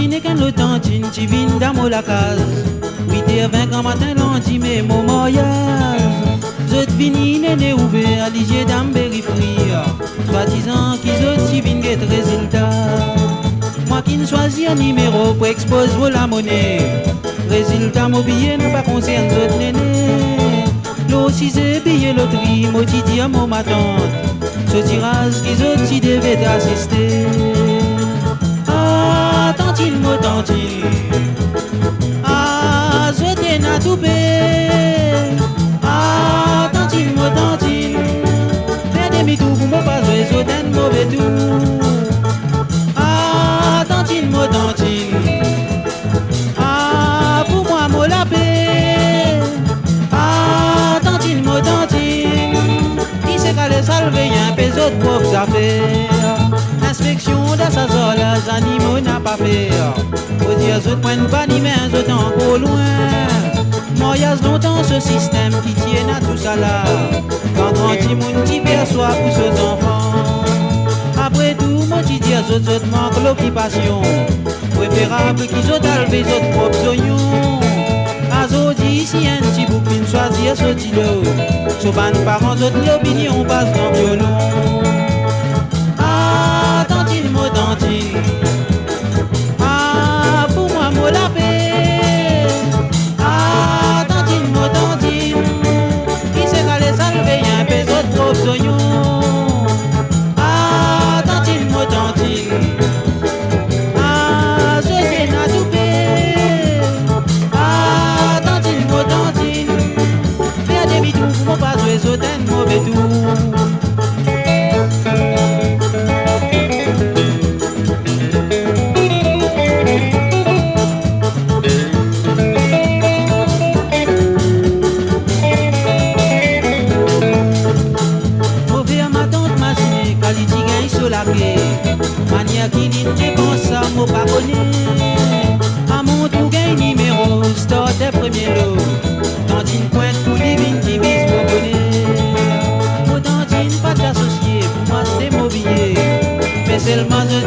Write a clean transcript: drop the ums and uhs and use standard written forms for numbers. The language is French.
tantine qu'un le tantine, tu vines dans la case. 8h20 quand matin, l'anti, mais mon mariage. Zot vini, néné ouvert, ligier dame frire. Soi-disant qu'ils ont si vine get résultat. Moi qui ne choisis un numéro pour exposer la monnaie. Résultat, mon billet n'a pas concerne zot néné. L'eau si c'est payé loterie, moi tu dis à mon matin. Ce tirage qu'ils ont si devaient assister. Ah, tantine, mo tantine. Ah, je t'ai na tout paix. Ah, tantine, mo tantine. Fais demi tout pour moi pas jouer, je t'ai mauvais tout. Ah, tantine, mo tantine. Ah, pour moi, mo la paix. Ah, tantine, mo tantine. Qui s'est calé salvé, y'a un peu d'autres propres affaires. Inspection d'assasor, les animaux n'a pas fait. Faut dire, je ne prenne pas ni main, je encore loin. Moi, y a longtemps ce système qui tient à tout ça là. Quand grand monde qui perçoit pour ses enfants. Après tout, moi, tu dis, je manque l'occupation. Préférable qu'ils ont enlevé les propres oignons. Azodi, si un petit bouquin choisir ce tilo. Sauf un parent, l'opinion passe dans le violon. Tantine. Ah, pour moi, mo la paix. Ah, tantine, mo tantine. Qui s'est calé salvé, y'a un peu d'autres propres oignons. Ah, tantine, mo tantine. Ah, je sais na tout paix. Ah, tantine, mo tantine. Faire des bidous pour mon pas jouer, je t'aime mauvais tout. Mania qui n'était comme ça, moi pas connu. À mon tour, gagne numéro, start des premiers lots. Tantine pointe pour les vignes qui visent pour bonnet. Pour tantine, pas t'associer, pour moi c'est mobilier. Mais seulement je